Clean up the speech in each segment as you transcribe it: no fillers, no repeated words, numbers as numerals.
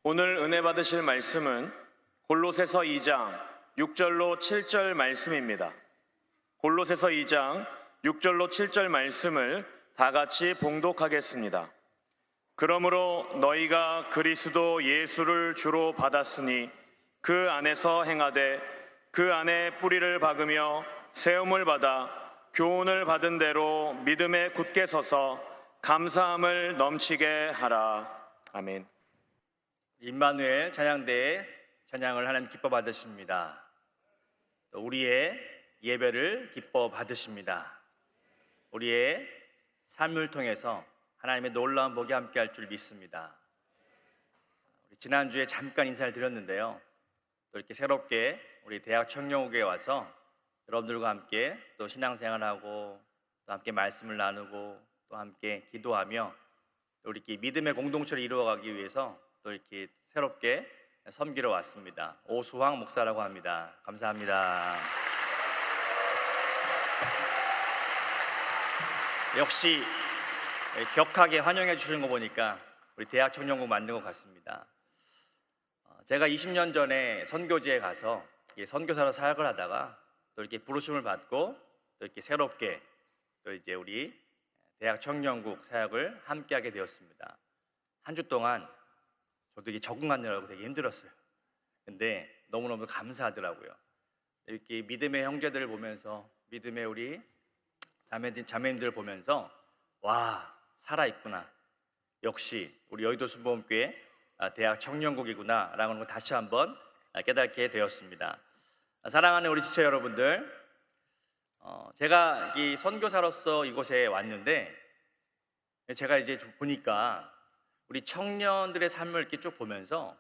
오늘 은혜 받으실 말씀은 골로새서 2장 6절로 7절 말씀입니다. 골로새서 2장 6절로 7절 말씀을 다 같이 봉독하겠습니다. 그러므로 너희가 그리스도 예수를 주로 받았으니 그 안에서 행하되 그 안에 뿌리를 박으며 세움을 받아 교훈을 받은 대로 믿음에 굳게 서서 감사함을 넘치게 하라. 아멘. 임마누엘 찬양대에 찬양을 하나님 기뻐 받으십니다. 또 우리의 예배를 기뻐 받으십니다. 우리의 삶을 통해서 하나님의 놀라운 복이 함께 할 줄 믿습니다. 지난주에 잠깐 인사를 드렸는데요, 또 이렇게 새롭게 우리 대학 청년국에 와서 여러분들과 함께 또 신앙생활하고 또 함께 말씀을 나누고 또 함께 기도하며 또 이렇게 믿음의 공동체를 이루어가기 위해서 또 이렇게 새롭게 섬기러 왔습니다. 오수황 목사라고 합니다. 감사합니다. 역시 격하게 환영해 주시는 거 보니까 우리 대학 청년국 만든 것 같습니다. 제가 20년 전에 선교지에 가서 선교사로 사역을 하다가 또 이렇게 부르심을 받고 또 이렇게 새롭게 또 이제 우리 대학 청년국 사역을 함께하게 되었습니다. 한 주 동안 저도 이게 적응하느라고 되게 힘들었어요. 근데 너무너무 감사하더라고요. 이렇게 믿음의 형제들을 보면서, 믿음의 우리 자매님들을 보면서 와, 살아있구나. 역시 우리 여의도 순복음교회 대학 청년국이구나 라는 걸 다시 한번 깨닫게 되었습니다. 사랑하는 우리 지체 여러분들, 제가 이 선교사로서 이곳에 왔는데 제가 이제 좀 보니까 우리 청년들의 삶을 이렇게 쭉 보면서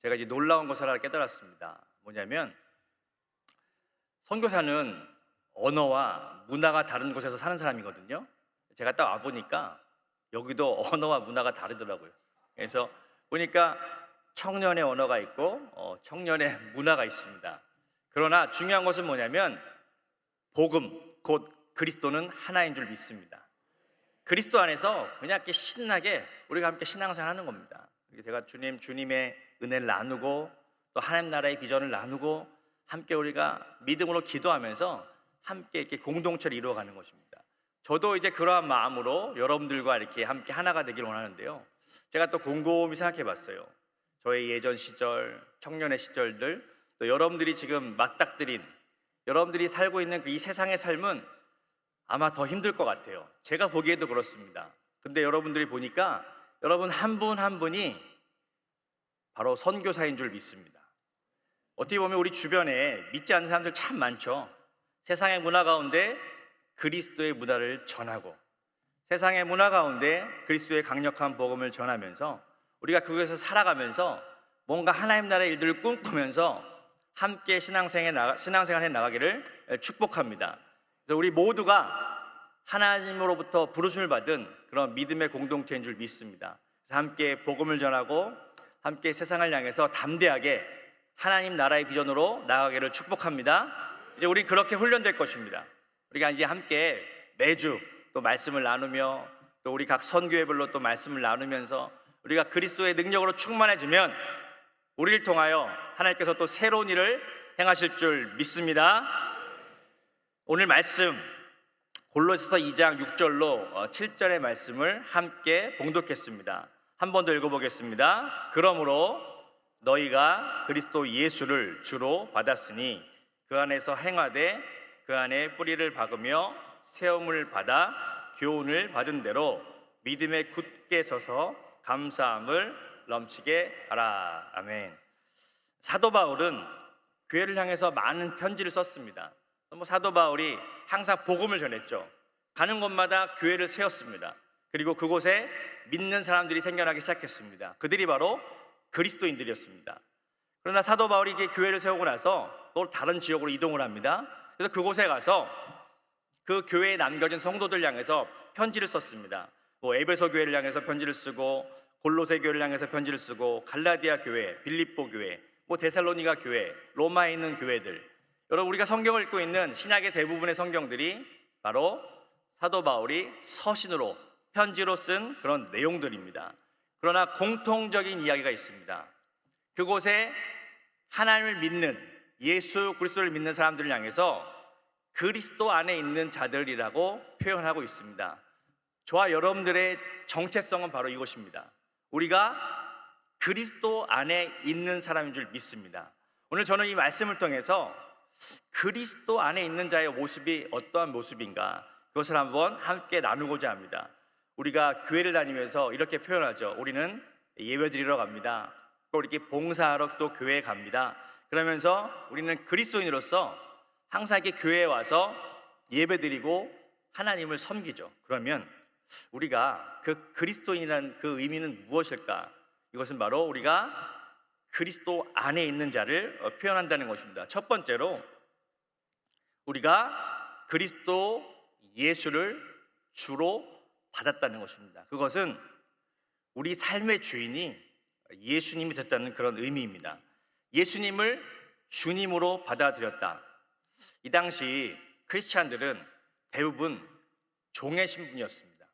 제가 이제 놀라운 것을 하나 깨달았습니다. 뭐냐면 선교사는 언어와 문화가 다른 곳에서 사는 사람이거든요. 제가 딱 와보니까 여기도 언어와 문화가 다르더라고요. 그래서 보니까 청년의 언어가 있고 청년의 문화가 있습니다. 그러나 중요한 것은 뭐냐면 복음, 곧 그리스도는 하나인 줄 믿습니다. 그리스도 안에서 그냥 이렇게 신나게 우리가 함께 신앙생활 하는 겁니다. 제가 주님의 은혜를 나누고 또 하나님 나라의 비전을 나누고 함께 우리가 믿음으로 기도하면서 함께 이렇게 공동체를 이루어가는 것입니다. 저도 이제 그러한 마음으로 여러분들과 이렇게 함께 하나가 되기를 원하는데요, 제가 또 곰곰이 생각해 봤어요. 저의 예전 시절, 청년의 시절들, 또 여러분들이 지금 맞닥뜨린, 여러분들이 살고 있는 이 세상의 삶은 아마 더 힘들 것 같아요. 제가 보기에도 그렇습니다. 근데 여러분들이 보니까 여러분 한 분 한 분이 바로 선교사인 줄 믿습니다. 어떻게 보면 우리 주변에 믿지 않는 사람들 참 많죠. 세상의 문화 가운데 그리스도의 문화를 전하고 세상의 문화 가운데 그리스도의 강력한 복음을 전하면서 우리가 그곳에서 살아가면서 뭔가 하나님 나라의 일들을 꿈꾸면서 함께 신앙생활해 나가기를 축복합니다. 그래서 우리 모두가 하나님으로부터 부르심을 받은 그런 믿음의 공동체인 줄 믿습니다. 그래서 함께 복음을 전하고 함께 세상을 향해서 담대하게 하나님 나라의 비전으로 나아가기를 축복합니다. 이제 우리 그렇게 훈련될 것입니다. 우리가 이제 함께 매주 또 말씀을 나누며 또 우리 각 선교회별로 또 말씀을 나누면서 우리가 그리스도의 능력으로 충만해지면 우리를 통하여 하나님께서 또 새로운 일을 행하실 줄 믿습니다. 오늘 말씀 골로새서 2장 6절로 7절의 말씀을 함께 봉독했습니다. 한 번 더 읽어보겠습니다. 그러므로 너희가 그리스도 예수를 주로 받았으니 그 안에서 행하되 그 안에 뿌리를 박으며 세움을 받아 교훈을 받은 대로 믿음에 굳게 서서 감사함을 넘치게 하라. 아멘. 사도 바울은 교회를 향해서 많은 편지를 썼습니다. 사도 바울이 항상 복음을 전했죠. 가는 곳마다 교회를 세웠습니다. 그리고 그곳에 믿는 사람들이 생겨나기 시작했습니다. 그들이 바로 그리스도인들이었습니다. 그러나 사도 바울이 이게 교회를 세우고 나서 또 다른 지역으로 이동을 합니다. 그래서 그곳에 가서 그 교회에 남겨진 성도들 향해서 편지를 썼습니다. 에베소 교회를 향해서 편지를 쓰고 골로새 교회를 향해서 편지를 쓰고 갈라디아 교회, 빌립보 교회, 데살로니가 교회, 로마에 있는 교회들, 여러분 우리가 성경을 읽고 있는 신약의 대부분의 성경들이 바로 사도 바울이 서신으로 편지로 쓴 그런 내용들입니다. 그러나 공통적인 이야기가 있습니다. 그곳에 하나님을 믿는, 예수 그리스도를 믿는 사람들을 향해서 그리스도 안에 있는 자들이라고 표현하고 있습니다. 저와 여러분들의 정체성은 바로 이것입니다. 우리가 그리스도 안에 있는 사람인 줄 믿습니다. 오늘 저는 이 말씀을 통해서 그리스도 안에 있는 자의 모습이 어떠한 모습인가, 그것을 한번 함께 나누고자 합니다. 우리가 교회를 다니면서 이렇게 표현하죠. 우리는 예배 드리러 갑니다. 또 이렇게 봉사하러 또 교회에 갑니다. 그러면서 우리는 그리스도인으로서 항상 이렇게 교회에 와서 예배 드리고 하나님을 섬기죠. 그러면 우리가 그 그리스도인이라는 그 의미는 무엇일까? 이것은 바로 우리가 그리스도 안에 있는 자를 표현한다는 것입니다. 첫 번째로 우리가 그리스도 예수를 주로 받았다는 것입니다. 그것은 우리 삶의 주인이 예수님이 됐다는 그런 의미입니다. 예수님을 주님으로 받아들였다. 이 당시 크리스찬들은 대부분 종의 신분이었습니다.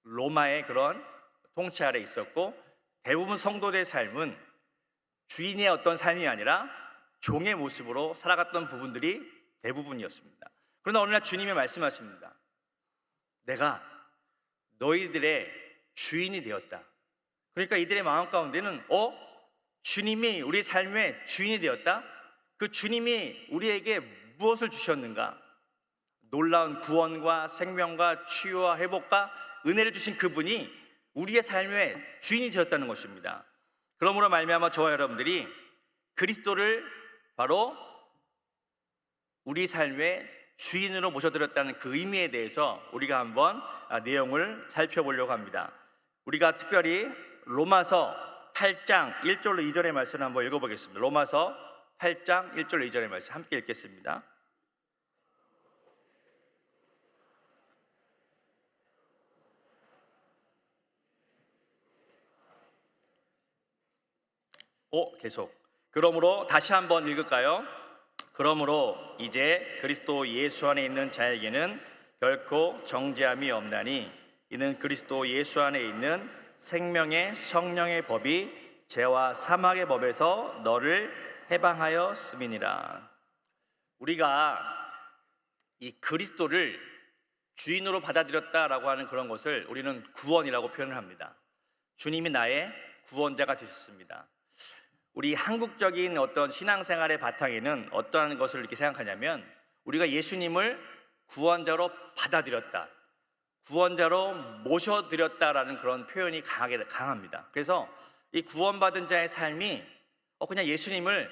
로마의 그런 통치 아래 있었고, 대부분 성도들의 삶은 주인의 어떤 삶이 아니라 종의 모습으로 살아갔던 부분들이 대부분이었습니다. 그러나 어느 날 주님이 말씀하십니다. 내가 너희들의 주인이 되었다. 그러니까 이들의 마음 가운데는 주님이 우리 삶의 주인이 되었다? 그 주님이 우리에게 무엇을 주셨는가? 놀라운 구원과 생명과 치유와 회복과 은혜를 주신 그분이 우리의 삶의 주인이 되었다는 것입니다. 그러므로 말미암아 저와 여러분들이 그리스도를 바로 우리 삶의 주인으로 모셔드렸다는 그 의미에 대해서 우리가 한번 내용을 살펴보려고 합니다. 우리가 특별히 로마서 8장 1절로 2절의 말씀을 한번 읽어보겠습니다. 로마서 8장 1절로 2절의 말씀 함께 읽겠습니다. 계속. 그러므로 다시 한번 읽을까요? 그러므로 이제 그리스도 예수 안에 있는 자에게는 결코 정죄함이 없나니 이는 그리스도 예수 안에 있는 생명의 성령의 법이 죄와 사망의 법에서 너를 해방하였음이니라. 우리가 이 그리스도를 주인으로 받아들였다라고 하는 그런 것을 우리는 구원이라고 표현을 합니다. 주님이 나의 구원자가 되셨습니다. 우리 한국적인 어떤 신앙생활의 바탕에는 어떠한 것을 이렇게 생각하냐면, 우리가 예수님을 구원자로 받아들였다, 구원자로 모셔드렸다라는 그런 표현이 강합니다. 그래서 이 구원받은 자의 삶이 그냥 예수님을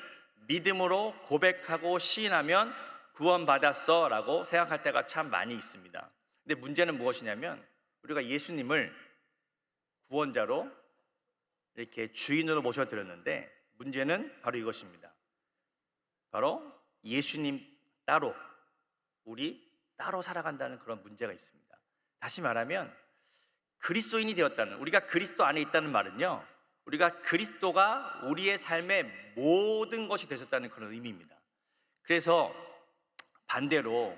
믿음으로 고백하고 시인하면 구원받았어 라고 생각할 때가 참 많이 있습니다. 근데 문제는 무엇이냐면, 우리가 예수님을 구원자로 이렇게 주인으로 모셔드렸는데 문제는 바로 이것입니다. 바로 예수님 따로, 우리 따로 살아간다는 그런 문제가 있습니다. 다시 말하면 그리스도인이 되었다는, 우리가 그리스도 안에 있다는 말은요, 우리가 그리스도가 우리의 삶의 모든 것이 되셨다는 그런 의미입니다. 그래서 반대로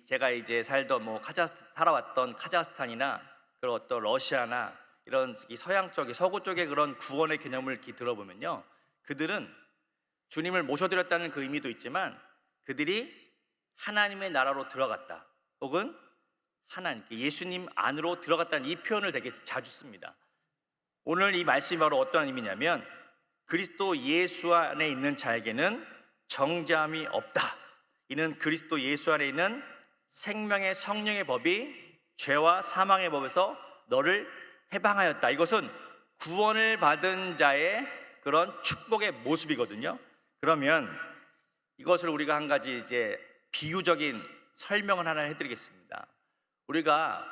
제가 이제 살아왔던 카자흐스탄이나 그런 어떤 러시아나 이런 서양 쪽의 서구 쪽의 그런 구원의 개념을 이렇게 들어보면요, 그들은 주님을 모셔드렸다는 그 의미도 있지만 그들이 하나님의 나라로 들어갔다, 혹은 예수님 안으로 들어갔다는 이 표현을 되게 자주 씁니다. 오늘 이 말씀이 바로 어떤 의미냐면, 그리스도 예수 안에 있는 자에게는 정죄함이 없다. 이는 그리스도 예수 안에 있는 생명의 성령의 법이 죄와 사망의 법에서 너를 해방하였다. 이것은 구원을 받은 자의 그런 축복의 모습이거든요. 그러면 이것을 우리가 한 가지 이제 비유적인 설명을 하나 해드리겠습니다. 우리가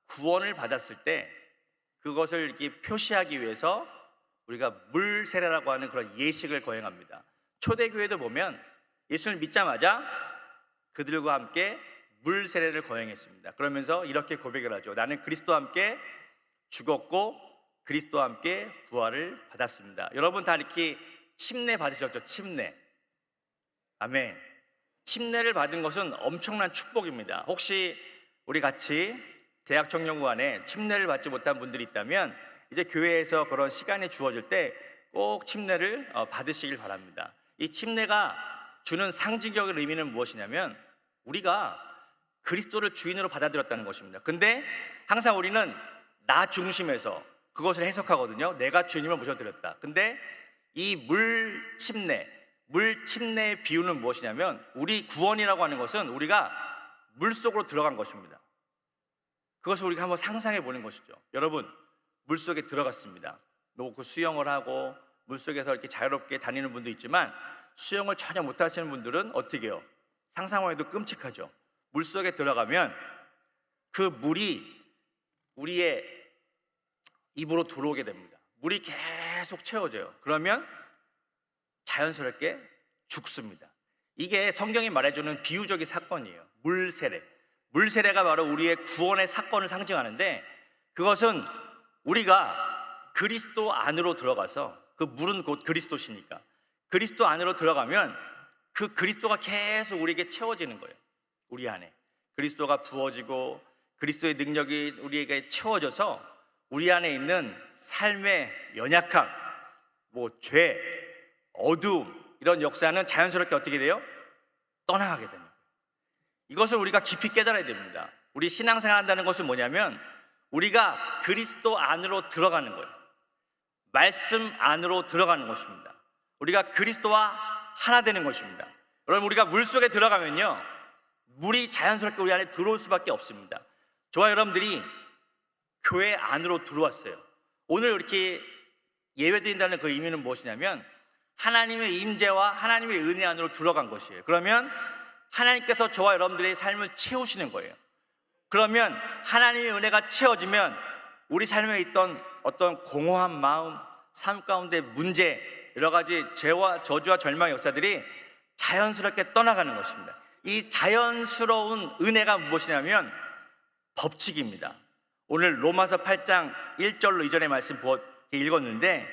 구원을 받았을 때 그것을 이렇게 표시하기 위해서 우리가 물 세례라고 하는 그런 예식을 거행합니다. 초대교회도 보면 예수를 믿자마자 그들과 함께 물 세례를 거행했습니다. 그러면서 이렇게 고백을 하죠. 나는 그리스도와 함께 죽었고 그리스도와 함께 부활을 받았습니다. 여러분 다 이렇게 침례 받으셨죠? 침례. 아멘. 침례를 받은 것은 엄청난 축복입니다. 혹시 우리 같이 대학 청년부 안에 침례를 받지 못한 분들이 있다면 이제 교회에서 그런 시간이 주어질 때 꼭 침례를 받으시길 바랍니다. 이 침례가 주는 상징적인 의미는 무엇이냐면 우리가 그리스도를 주인으로 받아들였다는 것입니다. 근데 항상 우리는 나 중심에서 그것을 해석하거든요. 내가 주님을 모셔드렸다. 근데 이 물 침례의 비유는 무엇이냐면 우리 구원이라고 하는 것은 우리가 물 속으로 들어간 것입니다. 그것을 우리가 한번 상상해 보는 것이죠. 여러분, 물 속에 들어갔습니다. 그 수영을 하고 물 속에서 이렇게 자유롭게 다니는 분도 있지만 수영을 전혀 못 하시는 분들은 어떻게 해요? 상상만 해도 끔찍하죠. 물 속에 들어가면 그 물이 우리의 입으로 들어오게 됩니다. 물이 계속 채워져요. 그러면 자연스럽게 죽습니다. 이게 성경이 말해주는 비유적인 사건이에요. 물세례가 바로 우리의 구원의 사건을 상징하는데 그것은 우리가 그리스도 안으로 들어가서 그 물은 곧 그리스도시니까 그리스도 안으로 들어가면 그 그리스도가 계속 우리에게 채워지는 거예요. 우리 안에 그리스도가 부어지고 그리스도의 능력이 우리에게 채워져서 우리 안에 있는 삶의 연약함, 죄, 어두움 이런 역사는 자연스럽게 어떻게 돼요? 떠나가게 됩니다. 이것을 우리가 깊이 깨달아야 됩니다. 우리 신앙생활 한다는 것은 뭐냐면 우리가 그리스도 안으로 들어가는 거예요. 말씀 안으로 들어가는 것입니다. 우리가 그리스도와 하나 되는 것입니다. 여러분, 우리가 물속에 들어가면요 물이 자연스럽게 우리 안에 들어올 수밖에 없습니다. 저와 여러분들이 교회 안으로 들어왔어요. 오늘 이렇게 예배드린다는 그 의미는 무엇이냐면 하나님의 임재와 하나님의 은혜 안으로 들어간 것이에요. 그러면 하나님께서 저와 여러분들의 삶을 채우시는 거예요. 그러면 하나님의 은혜가 채워지면 우리 삶에 있던 어떤 공허한 마음, 삶 가운데 문제, 여러 가지 죄와 저주와 절망의 역사들이 자연스럽게 떠나가는 것입니다. 이 자연스러운 은혜가 무엇이냐면 법칙입니다. 오늘 로마서 8장 1절로 이전의 말씀 읽었는데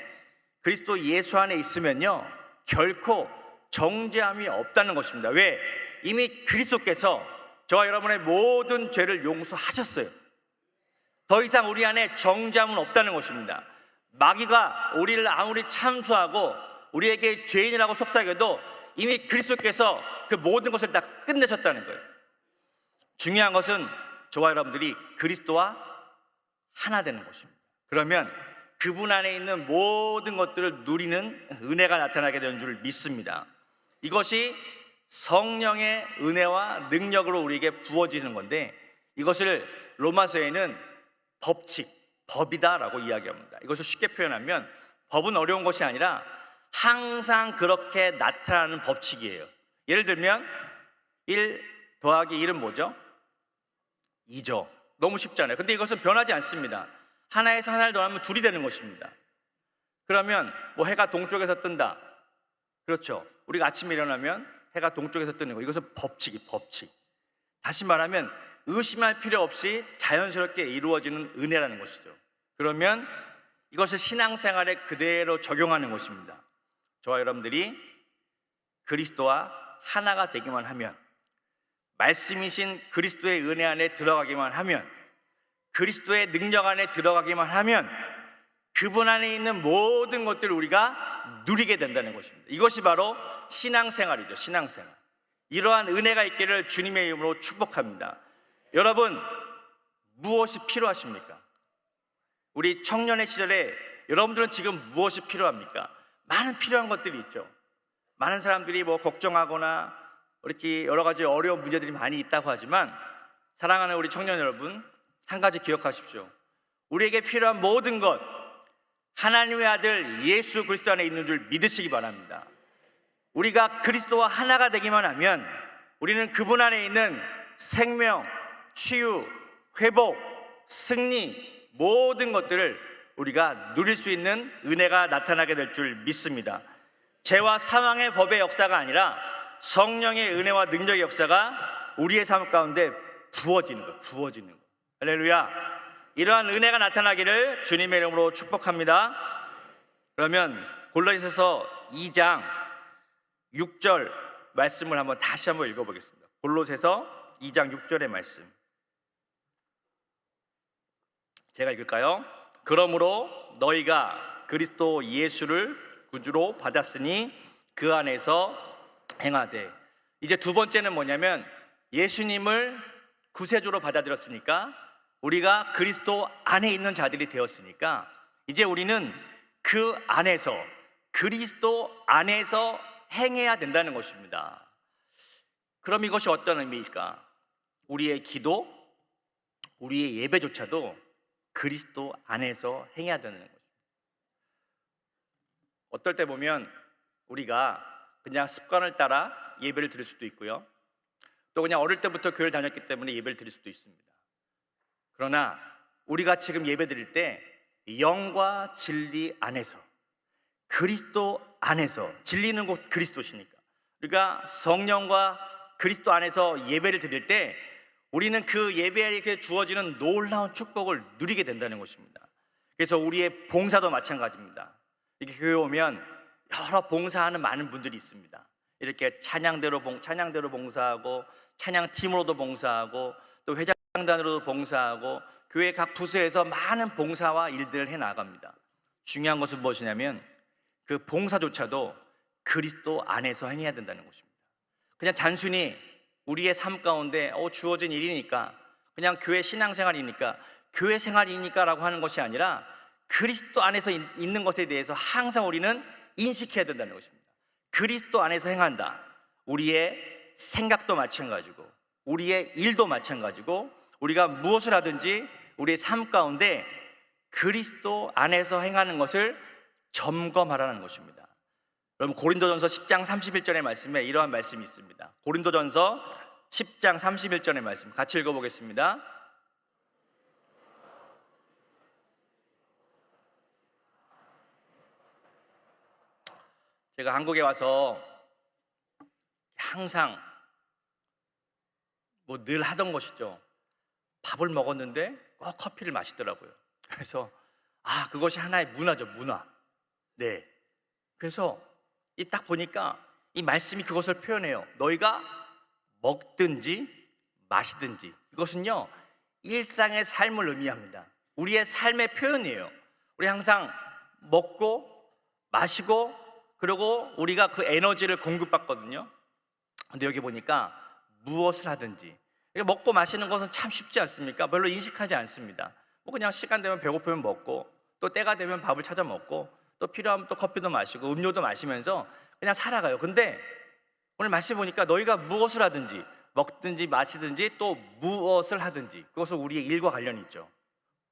그리스도 예수 안에 있으면요 결코 정죄함이 없다는 것입니다. 왜? 이미 그리스도께서 저와 여러분의 모든 죄를 용서하셨어요. 더 이상 우리 안에 정죄함은 없다는 것입니다. 마귀가 우리를 아무리 참수하고 우리에게 죄인이라고 속삭여도 이미 그리스도께서 그 모든 것을 다 끝내셨다는 거예요. 중요한 것은 저와 여러분들이 그리스도와 하나 되는 것입니다. 그러면 그분 안에 있는 모든 것들을 누리는 은혜가 나타나게 되는 줄 믿습니다. 이것이 성령의 은혜와 능력으로 우리에게 부어지는 건데 이것을 로마서에는 법칙, 법이다라고 이야기합니다. 이것을 쉽게 표현하면 법은 어려운 것이 아니라 항상 그렇게 나타나는 법칙이에요. 예를 들면 1 더하기 1은 뭐죠? 2죠. 너무 쉽잖아요. 근데 이것은 변하지 않습니다. 하나에서 하나를 더하면 둘이 되는 것입니다. 그러면 해가 동쪽에서 뜬다. 그렇죠. 우리가 아침에 일어나면 해가 동쪽에서 뜨는 거. 이것은 법칙. 다시 말하면 의심할 필요 없이 자연스럽게 이루어지는 은혜라는 것이죠. 그러면 이것을 신앙생활에 그대로 적용하는 것입니다. 저와 여러분들이 그리스도와 하나가 되기만 하면, 말씀이신 그리스도의 은혜 안에 들어가기만 하면, 그리스도의 능력 안에 들어가기만 하면 그분 안에 있는 모든 것들을 우리가 누리게 된다는 것입니다. 이것이 바로 신앙생활이죠. 신앙생활. 이러한 은혜가 있기를 주님의 이름으로 축복합니다. 여러분, 무엇이 필요하십니까? 우리 청년의 시절에 여러분들은 지금 무엇이 필요합니까? 많은 필요한 것들이 있죠. 많은 사람들이 걱정하거나 이렇게 여러 가지 어려운 문제들이 많이 있다고 하지만, 사랑하는 우리 청년 여러분, 한 가지 기억하십시오. 우리에게 필요한 모든 것, 하나님의 아들 예수 그리스도 안에 있는 줄 믿으시기 바랍니다. 우리가 그리스도와 하나가 되기만 하면 우리는 그분 안에 있는 생명, 치유, 회복, 승리, 모든 것들을 우리가 누릴 수 있는 은혜가 나타나게 될 줄 믿습니다. 죄와 사망의 법의 역사가 아니라 성령의 은혜와 능력의 역사가 우리의 삶 가운데 부어지는 거. 할렐루야. 이러한 은혜가 나타나기를 주님의 이름으로 축복합니다. 그러면 골로새서 2장 6절 말씀을 다시 한번 읽어보겠습니다. 골로새서 2장 6절의 말씀 제가 읽을까요? 그러므로 너희가 그리스도 예수를 구주로 받았으니 그 안에서 행하되. 이제 두 번째는 뭐냐면 예수님을 구세주로 받아들였으니까 우리가 그리스도 안에 있는 자들이 되었으니까 이제 우리는 그 안에서 그리스도 안에서 행해야 된다는 것입니다. 그럼 이것이 어떤 의미일까? 우리의 기도, 우리의 예배조차도 그리스도 안에서 행해야 되는 것입니다. 어떨 때 보면 우리가 그냥 습관을 따라 예배를 드릴 수도 있고요, 또 그냥 어릴 때부터 교회를 다녔기 때문에 예배를 드릴 수도 있습니다. 그러나 우리가 지금 예배 드릴 때 영과 진리 안에서, 그리스도 안에서, 진리는 곧 그리스도시니까 우리가 성령과 그리스도 안에서 예배를 드릴 때 우리는 그 예배에 주어지는 놀라운 축복을 누리게 된다는 것입니다. 그래서 우리의 봉사도 마찬가지입니다. 이렇게 교회 오면 여러 봉사하는 많은 분들이 있습니다. 이렇게 찬양대로 봉사하고, 찬양팀으로도 봉사하고, 또 회장단으로도 봉사하고, 교회 각 부서에서 많은 봉사와 일들을 해나갑니다. 중요한 것은 무엇이냐면 그 봉사조차도 그리스도 안에서 행해야 된다는 것입니다. 그냥 단순히 우리의 삶 가운데 주어진 일이니까, 그냥 교회 신앙생활이니까, 교회 생활이니까 라고 하는 것이 아니라 그리스도 안에서 있는 것에 대해서 항상 우리는 인식해야 된다는 것입니다. 그리스도 안에서 행한다. 우리의 생각도 마찬가지고, 우리의 일도 마찬가지고, 우리가 무엇을 하든지 우리의 삶 가운데 그리스도 안에서 행하는 것을 점검하라는 것입니다. 여러분, 고린도전서 10장 31절의 말씀에 이러한 말씀이 있습니다. 고린도전서 10장 31절의 말씀 같이 읽어보겠습니다. 제가 한국에 와서 항상 늘 하던 것이죠. 밥을 먹었는데 꼭 커피를 마시더라고요. 그래서 그것이 하나의 문화죠, 문화. 네. 그래서 이 딱 보니까 이 말씀이 그것을 표현해요. 너희가 먹든지 마시든지, 이것은요 일상의 삶을 의미합니다. 우리의 삶의 표현이에요. 우리 항상 먹고 마시고, 그리고 우리가 그 에너지를 공급받거든요. 근데 여기 보니까 무엇을 하든지, 먹고 마시는 것은 참 쉽지 않습니까? 별로 인식하지 않습니다. 그냥 시간 되면 배고프면 먹고, 또 때가 되면 밥을 찾아 먹고, 또 필요하면 또 커피도 마시고 음료도 마시면서 그냥 살아가요. 근데 오늘 말씀 보니까 너희가 무엇을 하든지, 먹든지 마시든지 또 무엇을 하든지, 그것은 우리의 일과 관련이 있죠.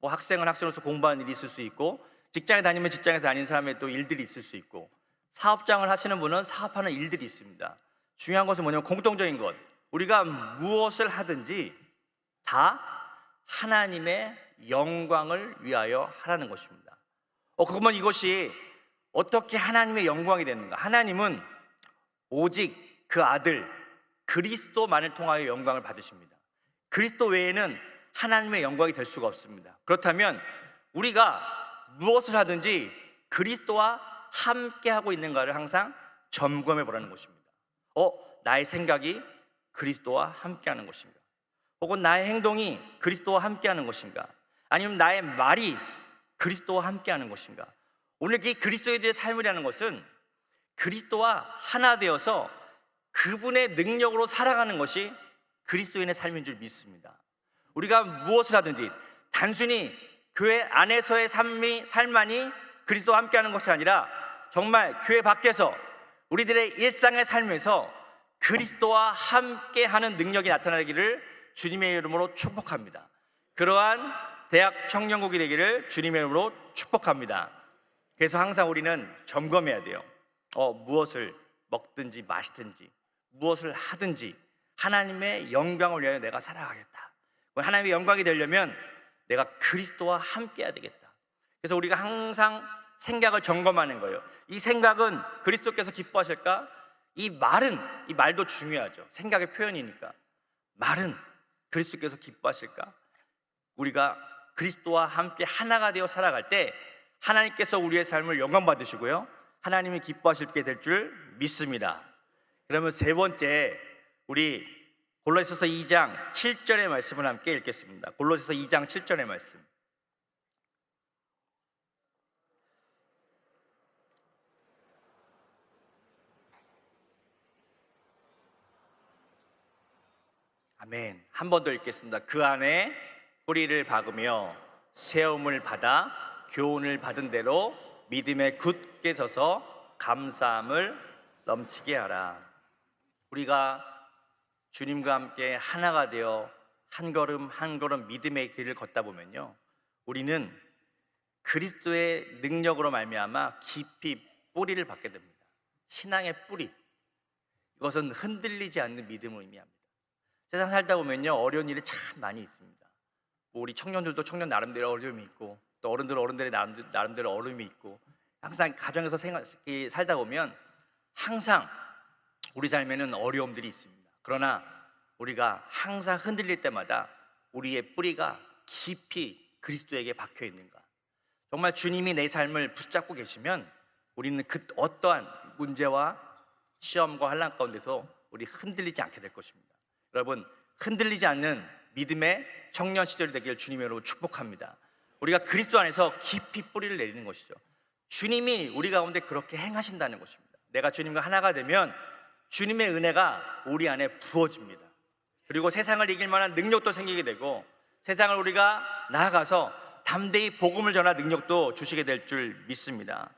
학생은 학생으로서 공부하는 일이 있을 수 있고, 직장에 다니면 직장에 다니는 사람의 또 일들이 있을 수 있고, 사업장을 하시는 분은 사업하는 일들이 있습니다. 중요한 것은 뭐냐면 공통적인 것, 우리가 무엇을 하든지 다 하나님의 영광을 위하여 하라는 것입니다. 그러면 이것이 어떻게 하나님의 영광이 되는가? 하나님은 오직 그 아들 그리스도만을 통하여 영광을 받으십니다. 그리스도 외에는 하나님의 영광이 될 수가 없습니다. 그렇다면 우리가 무엇을 하든지 그리스도와 함께 하고 있는가를 항상 점검해 보라는 것입니다. 나의 생각이 그리스도와 함께 하는 것인가? 혹은 나의 행동이 그리스도와 함께 하는 것인가? 아니면 나의 말이 그리스도와 함께 하는 것인가? 오늘 이 그리스도에 대해 삶이라는 것은 그리스도와 하나 되어서 그분의 능력으로 살아가는 것이 그리스도인의 삶인 줄 믿습니다. 우리가 무엇을 하든지 단순히 교회 안에서의 삶만이 그리스도와 함께하는 것이 아니라 정말 교회 밖에서 우리들의 일상의 삶에서 그리스도와 함께하는 능력이 나타나기를 주님의 이름으로 축복합니다. 그러한 대학 청년국이 되기를 주님의 이름으로 축복합니다. 그래서 항상 우리는 점검해야 돼요. 무엇을 먹든지 마시든지 무엇을 하든지 하나님의 영광을 위하여 내가 살아가겠다. 하나님의 영광이 되려면 내가 그리스도와 함께 해야 되겠다. 그래서 우리가 항상 생각을 점검하는 거예요. 이 생각은 그리스도께서 기뻐하실까? 이 말도 중요하죠. 생각의 표현이니까. 말은 그리스도께서 기뻐하실까? 우리가 그리스도와 함께 하나가 되어 살아갈 때 하나님께서 우리의 삶을 영광 받으시고요, 하나님이 기뻐하시게 될 줄 믿습니다. 그러면 세 번째, 우리 골로새서 2장 7절의 말씀을 함께 읽겠습니다. 골로새서 2장 7절의 말씀. 아멘. 한 번 더 읽겠습니다. 그 안에 뿌리를 박으며 세움을 받아 교훈을 받은 대로 믿음에 굳게 서서 감사함을 넘치게 하라. 우리가 주님과 함께 하나가 되어 한 걸음 한 걸음 믿음의 길을 걷다 보면요, 우리는 그리스도의 능력으로 말미암아 깊이 뿌리를 받게 됩니다. 신앙의 뿌리, 이것은 흔들리지 않는 믿음을 의미합니다. 세상 살다 보면요, 어려운 일이 참 많이 있습니다. 우리 청년들도 청년 나름대로 어려움이 있고, 또 어른들의 나름대로 어려움이 있고, 항상 가정에서 살다 보면 항상 우리 삶에는 어려움들이 있습니다. 그러나 우리가 항상 흔들릴 때마다 우리의 뿌리가 깊이 그리스도에게 박혀 있는가, 정말 주님이 내 삶을 붙잡고 계시면 우리는 그 어떠한 문제와 시험과 환난 가운데서 우리 흔들리지 않게 될 것입니다. 여러분, 흔들리지 않는 믿음의 청년 시절이 되기를 주님의 이름으로 축복합니다. 우리가 그리스도 안에서 깊이 뿌리를 내리는 것이죠. 주님이 우리 가운데 그렇게 행하신다는 것입니다. 내가 주님과 하나가 되면 주님의 은혜가 우리 안에 부어집니다. 그리고 세상을 이길 만한 능력도 생기게 되고, 세상을 우리가 나아가서 담대히 복음을 전할 능력도 주시게 될 줄 믿습니다.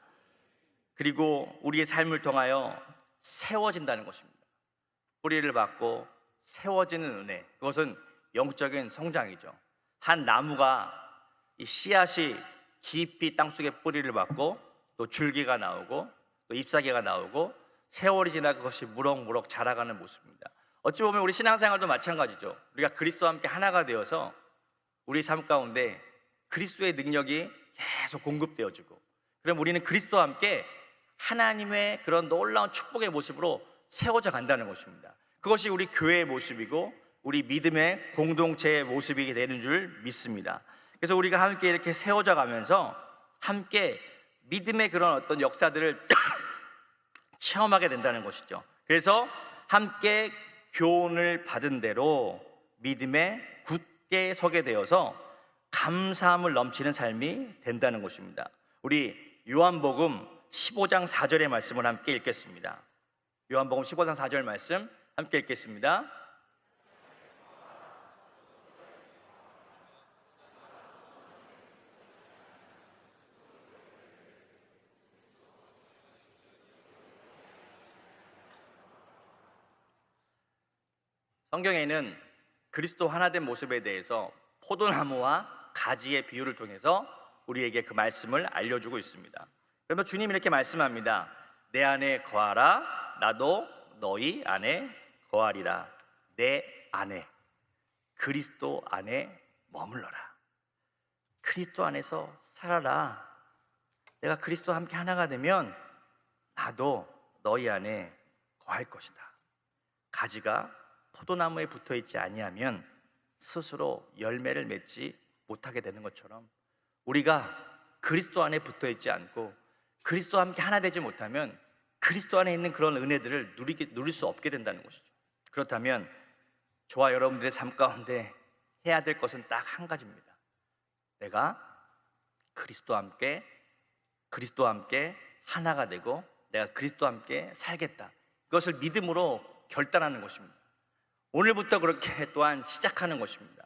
그리고 우리의 삶을 통하여 세워진다는 것입니다. 뿌리를 받고 세워지는 은혜, 그것은 영적인 성장이죠. 한 나무가 이 씨앗이 깊이 땅속에 뿌리를 받고 또 줄기가 나오고 또 잎사귀가 나오고 세월이 지나 그것이 무럭무럭 자라가는 모습입니다. 어찌 보면 우리 신앙생활도 마찬가지죠. 우리가 그리스도와 함께 하나가 되어서 우리 삶 가운데 그리스도의 능력이 계속 공급되어지고, 그럼 우리는 그리스도와 함께 하나님의 그런 놀라운 축복의 모습으로 세워져 간다는 것입니다. 그것이 우리 교회의 모습이고 우리 믿음의 공동체의 모습이 되는 줄 믿습니다. 그래서 우리가 함께 이렇게 세워져 가면서 함께 믿음의 그런 어떤 역사들을 체험하게 된다는 것이죠. 그래서 함께 교훈을 받은 대로 믿음에 굳게 서게 되어서 감사함을 넘치는 삶이 된다는 것입니다. 우리 요한복음 15장 4절의 말씀을 함께 읽겠습니다. 요한복음 15장 4절 말씀 함께 읽겠습니다. 성경에는 그리스도 하나된 모습에 대해서 포도나무와 가지의 비유를 통해서 우리에게 그 말씀을 알려주고 있습니다. 그러면 주님이 이렇게 말씀합니다. 내 안에 거하라, 나도 너희 안에 거하리라. 내 안에, 그리스도 안에 머물러라. 그리스도 안에서 살아라. 내가 그리스도와 함께 하나가 되면 나도 너희 안에 거할 것이다. 가지가 포도나무에 붙어있지 아니하면 스스로 열매를 맺지 못하게 되는 것처럼, 우리가 그리스도 안에 붙어있지 않고 그리스도와 함께 하나 되지 못하면 그리스도 안에 있는 그런 은혜들을 누릴 수 없게 된다는 것이죠. 그렇다면 저와 여러분들의 삶 가운데 해야 될 것은 딱 한 가지입니다. 내가 그리스도와 함께 하나가 되고 내가 그리스도와 함께 살겠다. 그것을 믿음으로 결단하는 것입니다. 오늘부터 그렇게 또한 시작하는 것입니다.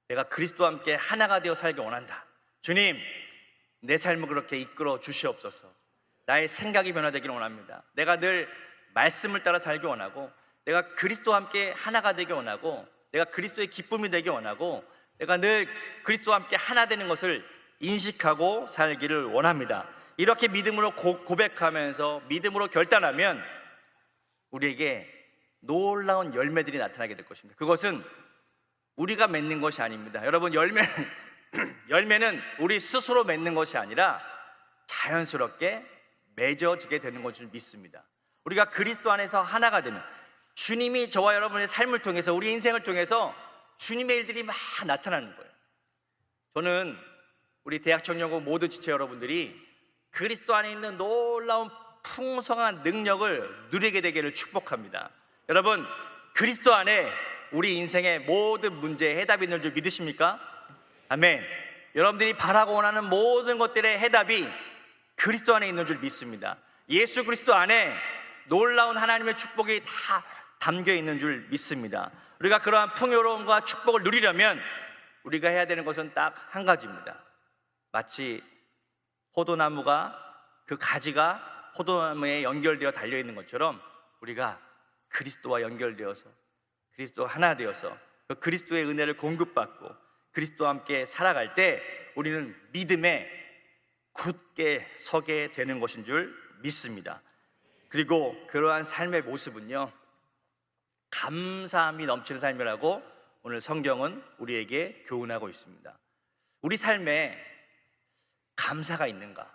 내가 그리스도와 함께 하나가 되어 살기 원한다. 주님, 내 삶을 그렇게 이끌어 주시옵소서. 나의 생각이 변화되기를 원합니다. 내가 늘 말씀을 따라 살기 원하고, 내가 그리스도와 함께 하나가 되기 원하고, 내가 그리스도의 기쁨이 되기 원하고, 내가 늘 그리스도와 함께 하나 되는 것을 인식하고 살기를 원합니다. 이렇게 믿음으로 고백하면서 믿음으로 결단하면 우리에게 놀라운 열매들이 나타나게 될 것입니다. 그것은 우리가 맺는 것이 아닙니다. 여러분, 열매는 우리 스스로 맺는 것이 아니라 자연스럽게 맺어지게 되는 것을 믿습니다. 우리가 그리스도 안에서 하나가 되면 주님이 저와 여러분의 삶을 통해서, 우리 인생을 통해서 주님의 일들이 막 나타나는 거예요. 저는 우리 대학청년고 모든 지체 여러분들이 그리스도 안에 있는 놀라운 풍성한 능력을 누리게 되기를 축복합니다. 여러분, 그리스도 안에 우리 인생의 모든 문제에 해답이 있는 줄 믿으십니까? 아멘. 여러분들이 바라고 원하는 모든 것들의 해답이 그리스도 안에 있는 줄 믿습니다. 예수 그리스도 안에 놀라운 하나님의 축복이 다 담겨 있는 줄 믿습니다. 우리가 그러한 풍요로움과 축복을 누리려면 우리가 해야 되는 것은 딱 한 가지입니다. 마치 포도나무가 그 가지가 포도나무에 연결되어 달려 있는 것처럼 우리가 그리스도와 연결되어서 그리스도 하나 되어서 그 그리스도의 은혜를 공급받고 그리스도와 함께 살아갈 때 우리는 믿음에 굳게 서게 되는 것인 줄 믿습니다. 그리고 그러한 삶의 모습은요, 감사함이 넘치는 삶이라고 오늘 성경은 우리에게 교훈하고 있습니다. 우리 삶에 감사가 있는가?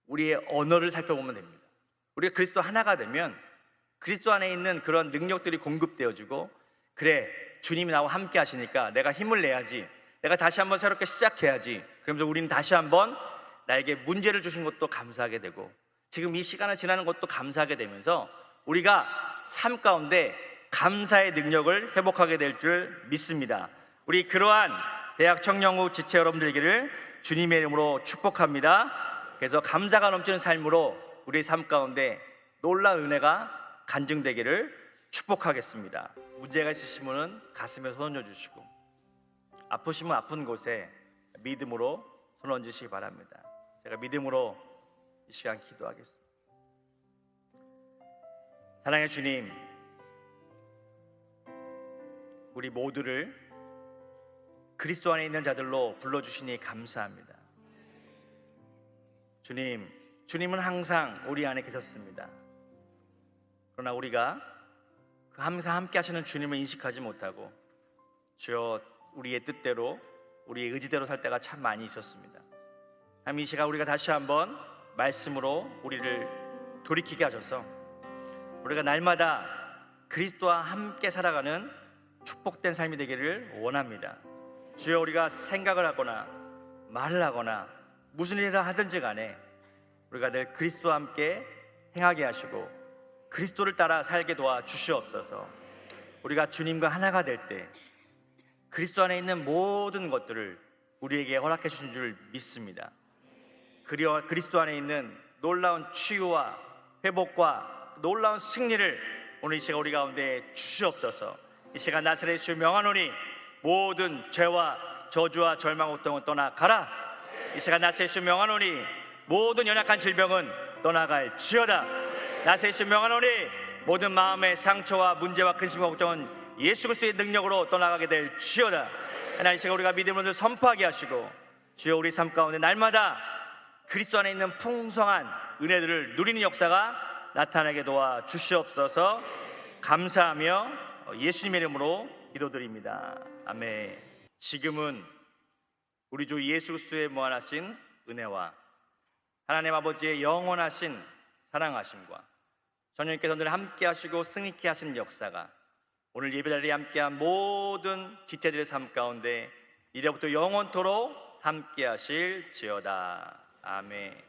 우리의 언어를 살펴보면 됩니다. 우리가 그리스도 하나가 되면 그리스도 안에 있는 그런 능력들이 공급되어지고, 그래, 주님이 나와 함께 하시니까 내가 힘을 내야지, 내가 다시 한번 새롭게 시작해야지, 그러면서 우리는 다시 한번 나에게 문제를 주신 것도 감사하게 되고, 지금 이 시간을 지나는 것도 감사하게 되면서 우리가 삶 가운데 감사의 능력을 회복하게 될 줄 믿습니다. 우리 그러한 대학 청년부 지체 여러분들에게를 주님의 이름으로 축복합니다. 그래서 감사가 넘치는 삶으로 우리 삶 가운데 놀라운 은혜가 간증되기를 축복하겠습니다. 문제가 있으시면 가슴에 손 얹어주시고, 아프시면 아픈 곳에 믿음으로 손 얹으시기 바랍니다. 제가 믿음으로 이 시간 기도하겠습니다. 사랑의 주님, 우리 모두를 그리스도 안에 있는 자들로 불러주시니 감사합니다. 주님, 주님은 항상 우리 안에 계셨습니다. 그러나 우리가 그 항상 함께 하시는 주님을 인식하지 못하고 주여 우리의 뜻대로, 우리의 의지대로 살 때가 참 많이 있었습니다. 하나님, 이 시간 우리가 다시 한번 말씀으로 우리를 돌이키게 하셔서 우리가 날마다 그리스도와 함께 살아가는 축복된 삶이 되기를 원합니다. 주여, 우리가 생각을 하거나 말을 하거나 무슨 일을 하든지 간에 우리가 늘 그리스도와 함께 행하게 하시고 그리스도를 따라 살게 도와 주시옵소서. 우리가 주님과 하나가 될 때 그리스도 안에 있는 모든 것들을 우리에게 허락해 주신 줄 믿습니다. 그리스도 안에 있는 놀라운 치유와 회복과 놀라운 승리를 오늘 이 시간 우리 가운데 주시옵소서. 이 시간 나사렛 예수 명하노니 모든 죄와 저주와 절망 고통은 떠나가라. 이 시간 나사렛 예수 명하노니 모든 연약한 질병은 떠나갈지어다. 나사렛 예수 명하노니 모든 마음의 상처와 문제와 근심과 걱정은 예수 그리스도의 능력으로 떠나가게 될지어다. 하나님, 이 시간 우리가 믿음으로 선포하게 하시고 주여 우리 삶 가운데 날마다 그리스도 안에 있는 풍성한 은혜들을 누리는 역사가 나타나게 도와 주시옵소서. 감사하며 예수님의 이름으로 기도드립니다. 아멘. 지금은 우리 주 예수 그리스도의 무한하신 은혜와 하나님 아버지의 영원하신 사랑하심과 전령님께서 늘 함께 하시고 승리케 하신 역사가 오늘 예배자리에 함께한 모든 지체들의 삶 가운데 이제부터 영원토록 함께 하실지어다. 아멘.